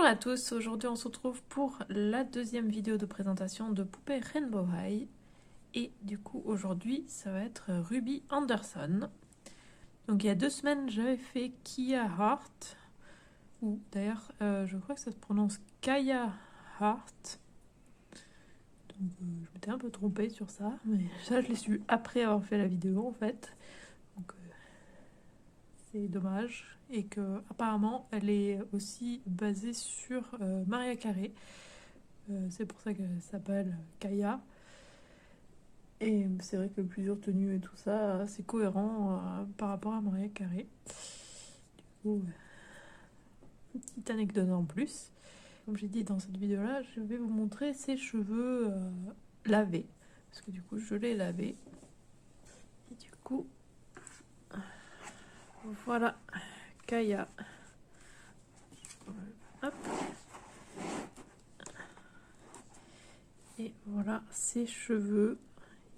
Bonjour à tous, aujourd'hui on se retrouve pour la deuxième vidéo de présentation de poupée Rainbow High. Et du coup aujourd'hui ça va être Ruby Anderson. Donc il y a 2 semaines j'avais fait Kia Heart, ou d'ailleurs je crois que ça se prononce Kaya Heart. Donc je m'étais un peu trompée sur ça, mais ça je l'ai su après avoir fait la vidéo en fait. Donc c'est dommage. Et que apparemment elle est aussi basée sur Maria Carey. C'est pour ça qu'elle s'appelle Kaya. Et c'est vrai que plusieurs tenues et tout ça, c'est cohérent par rapport à Maria Carey. Du coup, une petite anecdote en plus. Comme j'ai dit dans cette vidéo-là, je vais vous montrer ses cheveux lavés. Parce que du coup, je l'ai lavé. Et du coup, voilà, Kaya. Hop. Et voilà ses cheveux.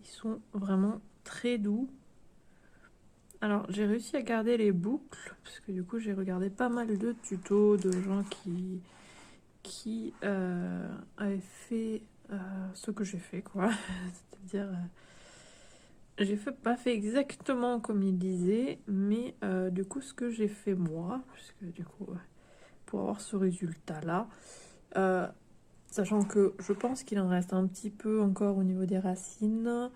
Ils sont vraiment très doux. Alors j'ai réussi à garder les boucles parce que du coup j'ai regardé pas mal de tutos de gens qui avaient fait ce que j'ai fait quoi. C'est-à-dire j'ai pas fait exactement comme ils disaient, mais du coup ce que j'ai fait moi, puisque du coup pour avoir ce résultat là, sachant que je pense qu'il en reste un petit peu encore au niveau des racines.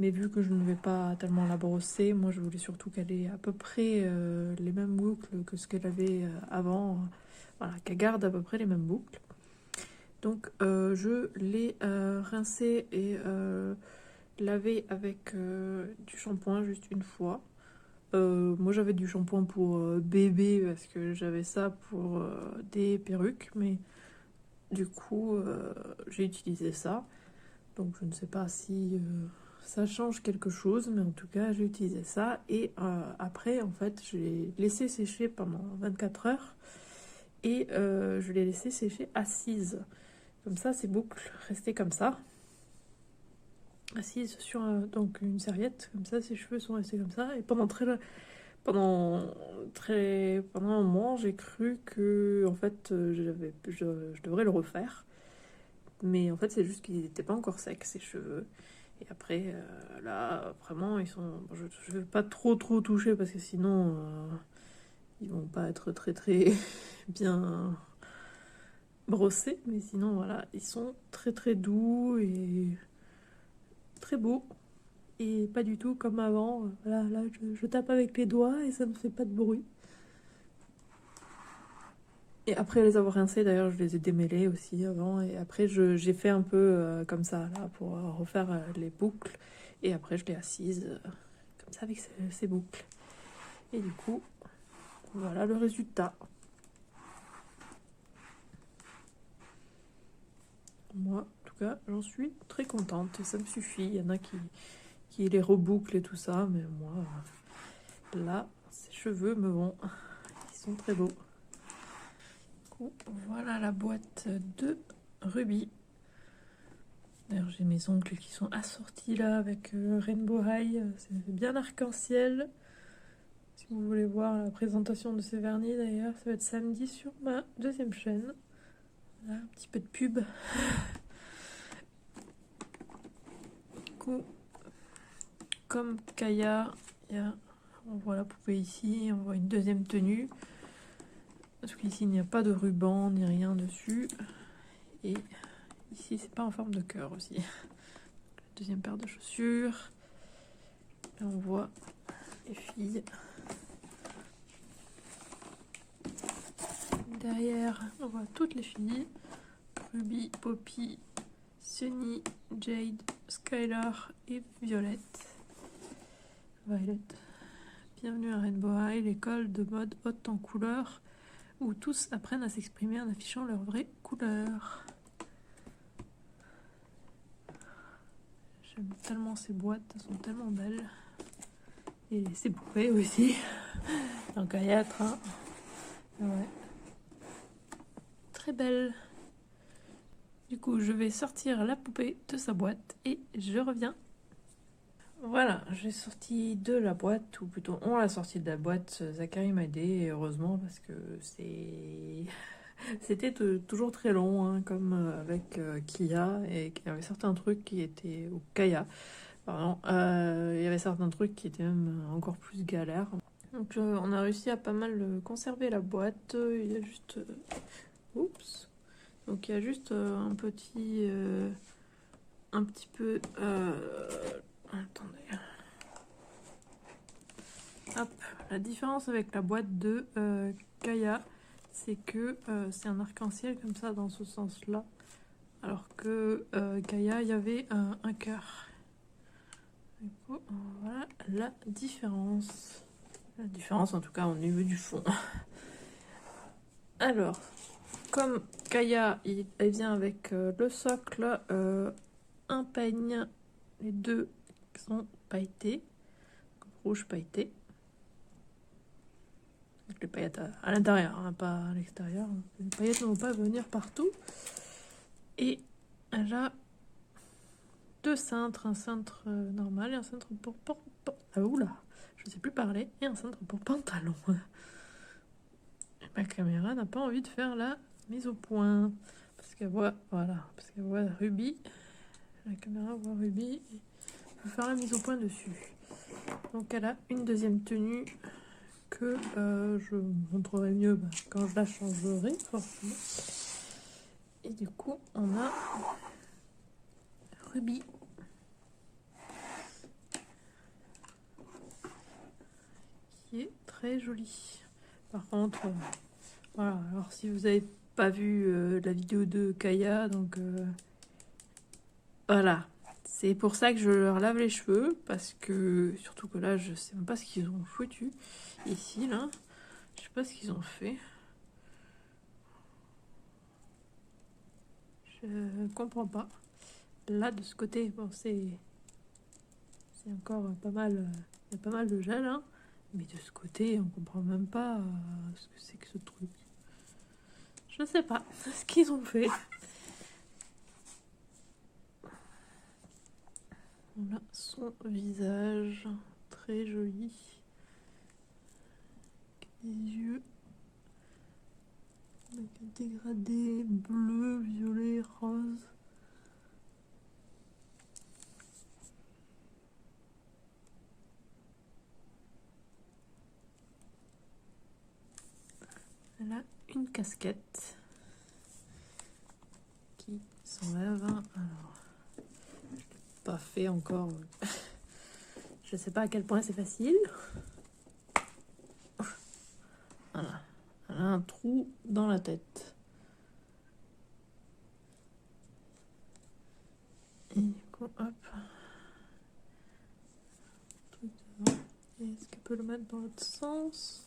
Mais vu que je ne vais pas tellement la brosser, moi je voulais surtout qu'elle ait à peu près les mêmes boucles que ce qu'elle avait avant. Voilà, qu'elle garde à peu près les mêmes boucles. Donc je l'ai rincée et lavée avec du shampoing juste une fois. Moi j'avais du shampoing pour bébé parce que j'avais ça pour des perruques. Mais du coup j'ai utilisé ça. Donc je ne sais pas si ça change quelque chose, mais en tout cas j'ai utilisé ça. Et après en fait je l'ai laissé sécher pendant 24 heures. Et je l'ai laissé sécher assise. Comme ça ces boucles restaient comme ça. Assise sur donc une serviette, comme ça ses cheveux sont restés comme ça. Et pendant un moment j'ai cru que en fait je devrais le refaire. Mais en fait c'est juste qu'ils n'étaient pas encore secs ces cheveux. Et après, là, vraiment, ils sont... Je vais pas trop toucher parce que sinon, ils vont pas être très bien brossés. Mais sinon, voilà, ils sont très doux et très beaux. Et pas du tout comme avant. Voilà, là, je tape avec les doigts et ça ne fait pas de bruit. Et après les avoir rincés, d'ailleurs, je les ai démêlés aussi avant. Et après, j'ai fait un peu comme ça, là, pour refaire les boucles. Et après, je l'ai assise comme ça avec ses boucles. Et du coup, voilà le résultat. Moi, en tout cas, j'en suis très contente et ça me suffit. Il y en a qui les rebouclent et tout ça, mais moi, là, ces cheveux me vont. Ils sont très beaux. Du coup, voilà la boîte de Ruby. D'ailleurs, j'ai mes ongles qui sont assortis là avec Rainbow High. C'est bien arc-en-ciel. Si vous voulez voir la présentation de ces vernis, d'ailleurs, ça va être samedi sur ma deuxième chaîne. Voilà, un petit peu de pub. Du coup, comme Kaya, on voit la poupée ici, on voit une deuxième tenue. Parce qu'ici, il n'y a pas de ruban ni rien dessus. Et ici, c'est pas en forme de cœur aussi. La deuxième paire de chaussures. Et on voit les filles. Derrière, on voit toutes les filles. Ruby, Poppy, Sunny, Jade, Skylar et Violette. Violet. Bienvenue à Rainbow High, l'école de mode haute en couleurs, où tous apprennent à s'exprimer en affichant leurs vraies couleurs. J'aime tellement ces boîtes, elles sont tellement belles. Et ces poupées aussi. Donc il y a un. Ouais. Très belle. Du coup, je vais sortir la poupée de sa boîte et je reviens. Voilà, j'ai sorti de la boîte, ou plutôt on l'a sorti de la boîte. Zachary m'a aidé, heureusement, parce que c'est C'était toujours très long, hein, comme avec Kia, et qu'il y avait certains trucs qui étaient... ou Kaya, pardon. Il y avait certains trucs qui étaient même encore plus galères. Donc on a réussi à pas mal conserver la boîte. Il y a juste... oups. Donc il y a juste un petit peu... attendez. Hop, la différence avec la boîte de Kaya, c'est que c'est un arc-en-ciel comme ça dans ce sens-là, alors que Kaya, il y avait un cœur. Du coup, voilà la différence. La différence en tout cas au niveau du fond. Alors, comme Kaya, elle vient avec le socle, un peigne, les deux sont pailletés, rouge pailleté. Avec les paillettes à l'intérieur, hein, pas à l'extérieur. Les paillettes ne vont pas venir partout. Et elle a deux cintres, un cintre normal et un cintre pour ah, oula, je sais plus parler, et un cintre pour pantalon. Et ma caméra n'a pas envie de faire la mise au point parce qu'elle voit, voilà, parce qu'elle voit Ruby. La caméra voit Ruby et peut faire la mise au point dessus. Donc elle a une deuxième tenue que je montrerai mieux quand je la changerai forcément. Et du coup on a Ruby qui est très jolie. Par contre voilà, alors si vous n'avez pas vu la vidéo de Kaya, donc voilà, c'est pour ça que je leur lave les cheveux, parce que surtout que là je sais même pas ce qu'ils ont foutu ici là, je sais pas ce qu'ils ont fait, je comprends pas. Là de ce côté, bon c'est encore pas mal, il y a pas mal de gel, hein, mais de ce côté on comprend même pas ce que c'est que ce truc. Je sais pas ce qu'ils ont fait. Voilà son visage, très joli. Des yeux avec un dégradé bleu, violet, rose. Elle a une casquette qui s'enlève. Alors, je l'ai pas fait encore. Je sais pas à quel point c'est facile. Voilà. Elle a un trou dans la tête. Et du coup, hop. Truc devant. Est-ce qu'elle peut le mettre dans l'autre sens?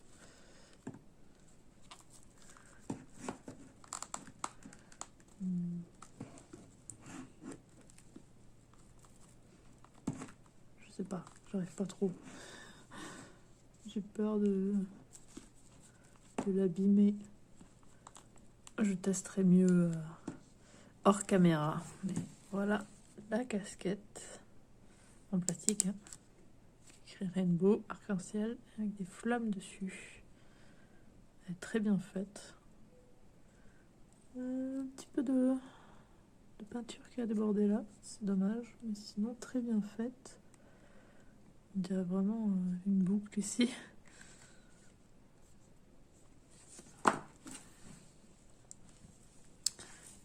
Je sais pas, j'arrive pas trop. J'ai peur de l'abîmer. Je testerai mieux hors caméra. Mais voilà la casquette en plastique, hein. Écrit Rainbow, arc-en-ciel avec des flammes dessus. Elle est très bien faite. Un petit peu de peinture qui a débordé là, c'est dommage, mais sinon très bien faite. On dirait vraiment une boucle ici.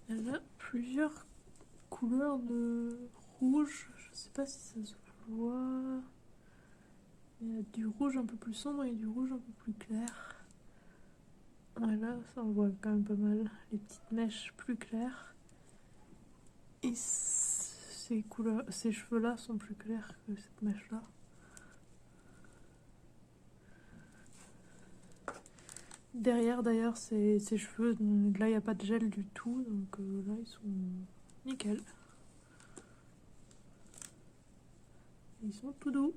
Elle a plusieurs couleurs de rouge, je sais pas si ça se voit. Il y a du rouge un peu plus sombre et du rouge un peu plus clair. Voilà, ça on voit quand même pas mal les petites mèches plus claires. Et ces cheveux-là sont plus clairs que cette mèche-là. Derrière d'ailleurs, ces cheveux, là il n'y a pas de gel du tout, donc là ils sont nickel. Ils sont tout doux.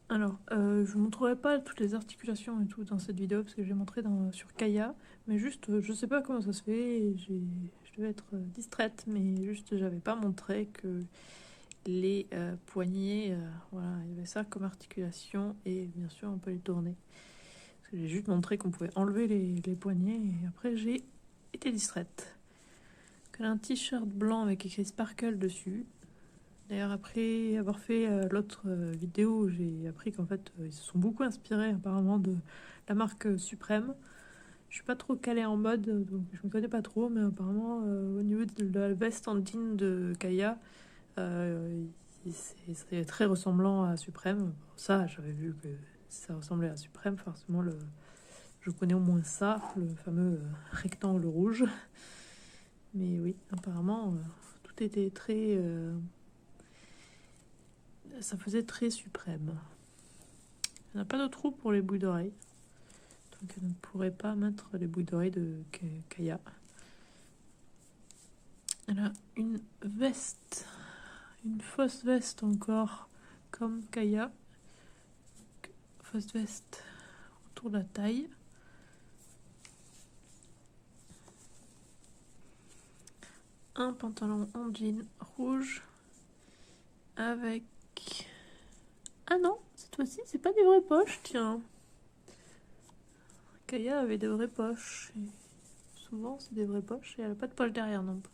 Alors, je ne vous montrerai pas toutes les articulations et tout dans cette vidéo parce que j'ai montré sur Kaya, mais juste, je sais pas comment ça se fait, je devais être distraite, mais juste j'avais pas montré que les poignets, voilà, il y avait ça comme articulation et bien sûr on peut les tourner. Parce que j'ai juste montré qu'on pouvait enlever les poignets et après j'ai été distraite. Elle a un t-shirt blanc avec écrit Sparkle dessus. D'ailleurs, après avoir fait l'autre vidéo, j'ai appris qu'en fait ils se sont beaucoup inspirés apparemment de la marque Suprême. Je suis pas trop calée en mode, donc je me connais pas trop, mais apparemment au niveau de la veste en jean de Kaya, c'est très ressemblant à Suprême. Ça, j'avais vu que ça ressemblait à Suprême, forcément je connais au moins ça, le fameux rectangle rouge. Mais oui, apparemment tout était très... ça faisait très Suprême. Il n'y a pas de trou pour les boucles d'oreilles. Donc on ne pourrait pas mettre les boucles d'oreilles de Kaya. Elle a une veste, une fausse veste encore, comme Kaya. Fausse veste autour de la taille. Un pantalon en jean rouge avec... Ah non, cette fois-ci, c'est pas des vraies poches, tiens. Kaya avait des vraies poches. Et souvent, c'est des vraies poches et elle n'a pas de poche derrière non plus.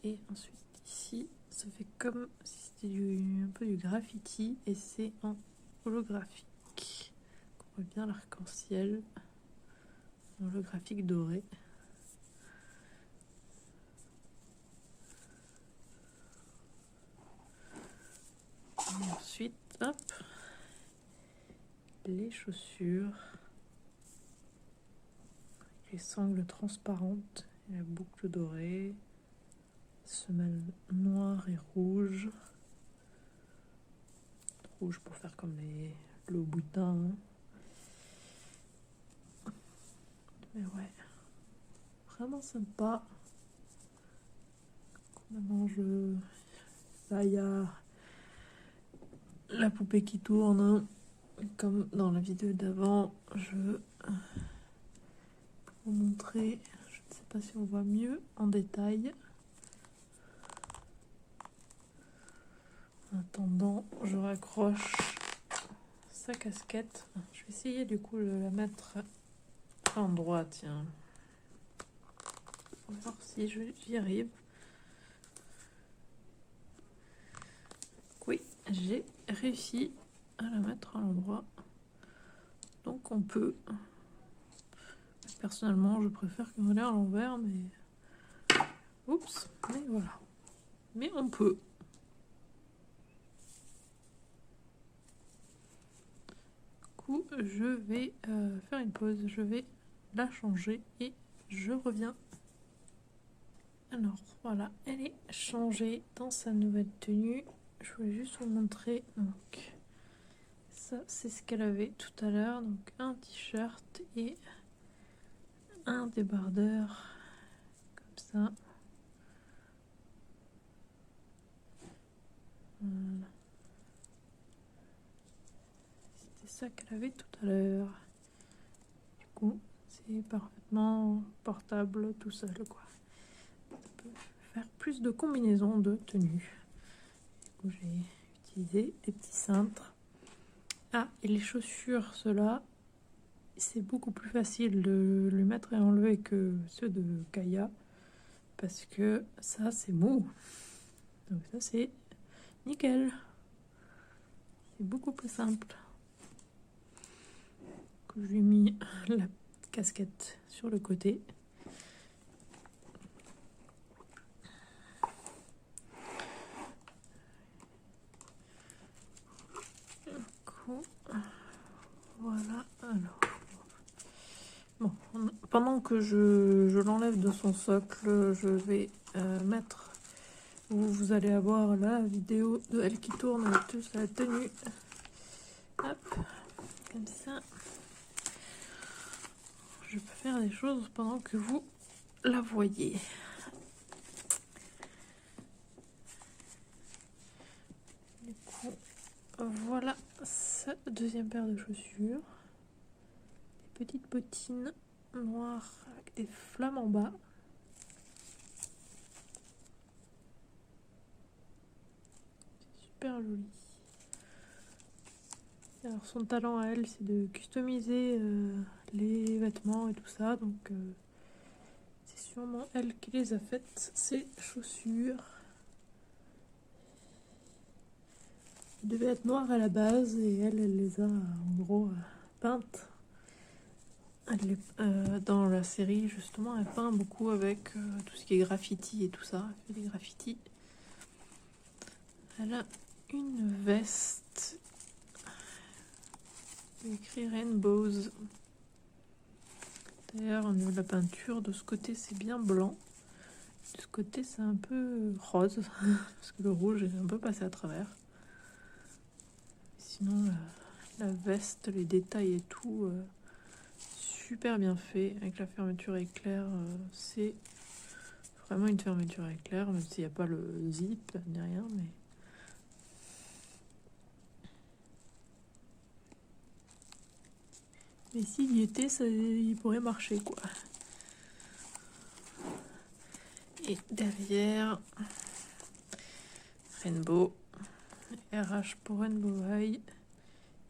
Et ensuite, ici, ça fait comme si c'était un peu du graffiti et c'est en holographique. On voit bien l'arc-en-ciel holographique doré. Et ensuite, hop, les chaussures, les sangles transparentes, et la boucle dorée, semelle noire et rouge. Rouge pour faire comme le boutin. Mais ouais, vraiment sympa. Maintenant, là, il y a la poupée qui tourne. Comme dans la vidéo d'avant, je vais vous montrer. Je ne sais pas si on voit mieux en détail. En attendant, je raccroche sa casquette. Je vais essayer du coup de la mettre à l'endroit, tiens. On va voir si j'y arrive. Oui, j'ai réussi à la mettre à l'endroit. Donc on peut... Personnellement, je préfère qu'on l'air à l'envers, mais... Oups, mais voilà. Mais on peut. Du coup, je vais faire une pause. Je vais la changer et je reviens. Alors, voilà, elle est changée dans sa nouvelle tenue. Je voulais juste vous montrer. Donc, ça, c'est ce qu'elle avait tout à l'heure. Donc, un t-shirt et un débardeur. Comme ça. Voilà. C'était ça qu'elle avait tout à l'heure. Du coup, c'est parfaitement portable tout seul, quoi. Ça peut faire plus de combinaisons de tenues. Du coup, j'ai utilisé des petits cintres. Ah, et les chaussures, ceux-là, c'est beaucoup plus facile de les mettre et enlever que ceux de Kaya. Parce que ça, c'est mou. Donc ça, c'est nickel. C'est beaucoup plus simple. Je lui ai mis la casquette sur le côté. Voilà, alors. Bon, pendant que je l'enlève de son socle, je vais mettre... Vous allez avoir la vidéo de elle qui tourne avec toute sa tenue. Hop, comme ça. Je peux faire des choses pendant que vous la voyez. Du coup, voilà sa deuxième paire de chaussures. Des petites bottines noires avec des flammes en bas. super joli. Alors son talent à elle, c'est de customiser les vêtements et tout ça, donc c'est sûrement elle qui les a faites, ces chaussures. Elles devaient être noires à la base et elle les a en gros peintes. Dans la série, justement, elle peint beaucoup avec tout ce qui est graffiti et tout ça. Elle fait des graffitis. Elle a une veste. Il y a écrit Rainbows. D'ailleurs, au niveau de la peinture, de ce côté, c'est bien blanc. De ce côté, c'est un peu rose. Parce que le rouge est un peu passé à travers. Sinon, la veste, les détails et tout... super bien fait avec la fermeture éclair, c'est vraiment une fermeture éclair, même s'il n'y a pas le zip ni rien, mais s'il y était, ça, il pourrait marcher quoi. Et derrière, Rainbow, RH pour Rainbow High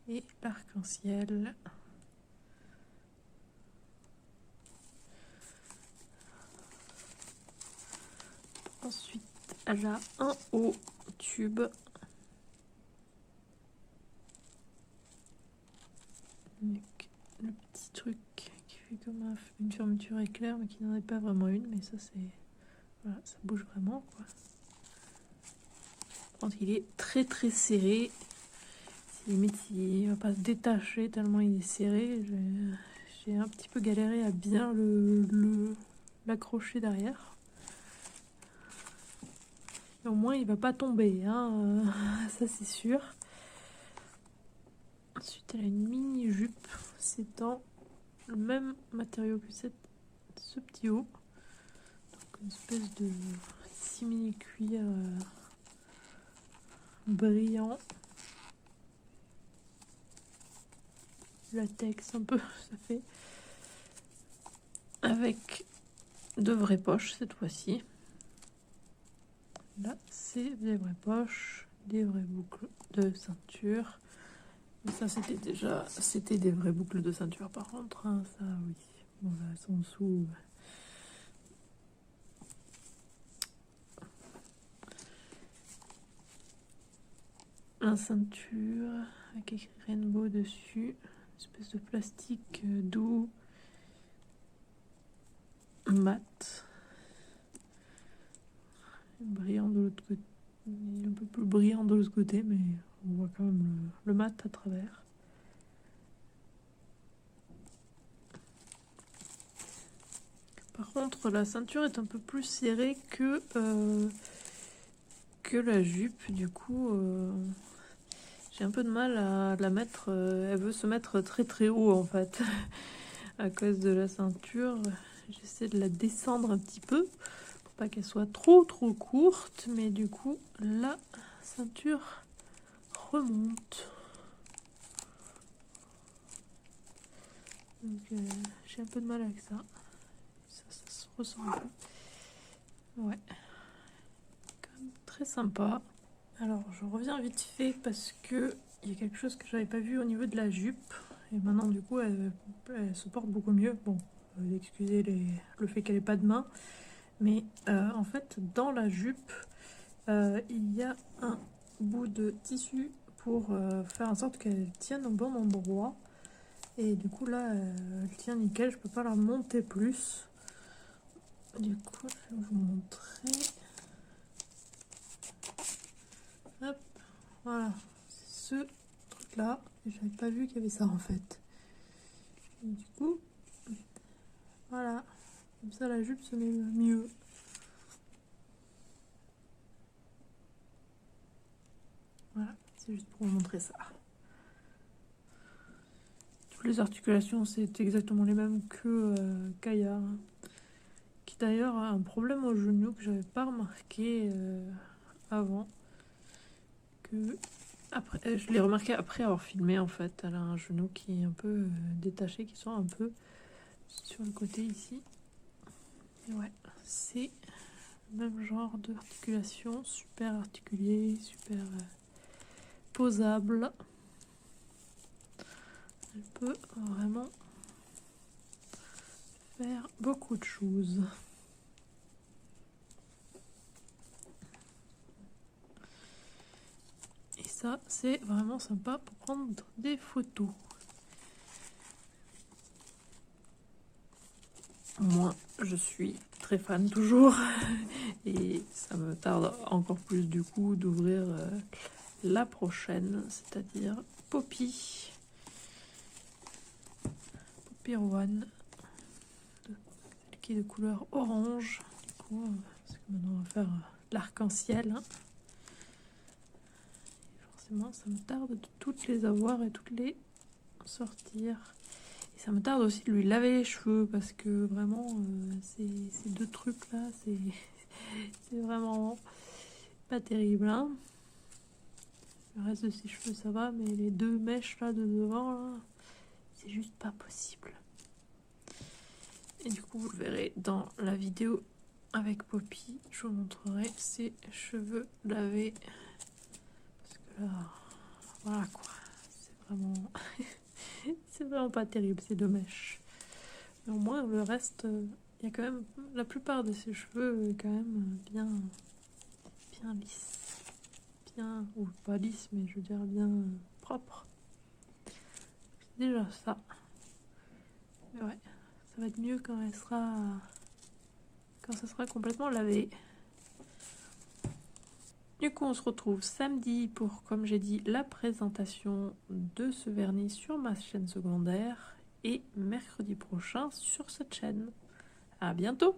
et l'arc-en-ciel. Ensuite, elle a un haut tube. Avec le petit truc qui fait comme une fermeture éclair, mais qui n'en est pas vraiment une. Mais ça, c'est... Voilà, ça bouge vraiment, quoi. Par contre, il est très très serré. Limite, il va pas se détacher tellement il est serré. J'ai un petit peu galéré à bien l'accrocher derrière. Et au moins, il va pas tomber, hein. Ça c'est sûr. Ensuite, elle a une mini jupe. C'est dans le même matériau que ce petit haut. Donc, une espèce de simili cuir brillant. Latex un peu, ça fait. Avec de vraies poches cette fois-ci. Là, c'est des vraies poches, des vraies boucles de ceinture. Mais ça, c'était des vraies boucles de ceinture par contre, hein, ça, oui. Bon, là, elles sont en dessous. La ceinture avec écrit Rainbow dessus. Une espèce de plastique doux, mat. Brillant de l'autre côté. Un peu plus brillant de l'autre côté, mais on voit quand même le mat à travers. Par contre, la ceinture est un peu plus serrée que la jupe. Du coup, j'ai un peu de mal à la mettre. Elle veut se mettre très très haut en fait. À cause de la ceinture, j'essaie de la descendre un petit peu pour pas qu'elle soit trop courte. Mais du coup, la ceinture remonte. Donc, j'ai un peu de mal avec ça. Ça se ressent un peu. Ouais. Quand même très sympa. Alors, je reviens vite fait parce que il y a quelque chose que j'avais pas vu au niveau de la jupe. Et maintenant, du coup, elle se porte beaucoup mieux. Bon, excusez le fait qu'elle ait pas de main. Mais en fait, dans la jupe, il y a un bout de tissu pour faire en sorte qu'elle tienne au bon endroit. Et du coup, là, elle tient nickel. Je peux pas la monter plus. Du coup, je vais vous montrer. Hop, voilà. C'est ce truc-là. J'avais pas vu qu'il y avait ça en fait. Et du coup, voilà. Comme ça, la jupe se met mieux. Voilà, c'est juste pour vous montrer ça. Toutes les articulations, c'est exactement les mêmes que Kaya. Qui d'ailleurs a un problème au genou que j'avais pas remarqué avant. Après, je l'ai remarqué après avoir filmé en fait. Elle a un genou qui est un peu détaché, qui sort un peu sur le côté ici. Et ouais, c'est le même genre d'articulation, super articulé, super posable. Elle peut vraiment faire beaucoup de choses. Et ça, c'est vraiment sympa pour prendre des photos. Moi, je suis très fan toujours. Et ça me tarde encore plus du coup d'ouvrir la prochaine, c'est-à-dire Poppy. Poppy One. Celle qui est de couleur orange. Du coup, parce que maintenant on va faire l'arc-en-ciel. Hein. Forcément, ça me tarde de toutes les avoir et toutes les sortir. Et ça me tarde aussi de lui laver les cheveux parce que vraiment, ces deux trucs là, c'est vraiment pas terrible. Hein. Le reste de ses cheveux, ça va, mais les deux mèches là de devant, là, c'est juste pas possible. Et du coup, vous le verrez dans la vidéo avec Poppy. Je vous montrerai ses cheveux lavés. Parce que là, voilà quoi. C'est vraiment... c'est vraiment pas terrible, ces deux mèches. Mais au moins, le reste, il y a quand même... La plupart de ses cheveux, quand même, bien lisses. Bien, ou pas lisse, mais je veux dire bien propre. C'est déjà ça. Mais ouais, ça va être mieux quand ça sera complètement lavé. Du coup, on se retrouve samedi pour, comme j'ai dit, la présentation de ce vernis sur ma chaîne secondaire et mercredi prochain sur cette chaîne. À bientôt!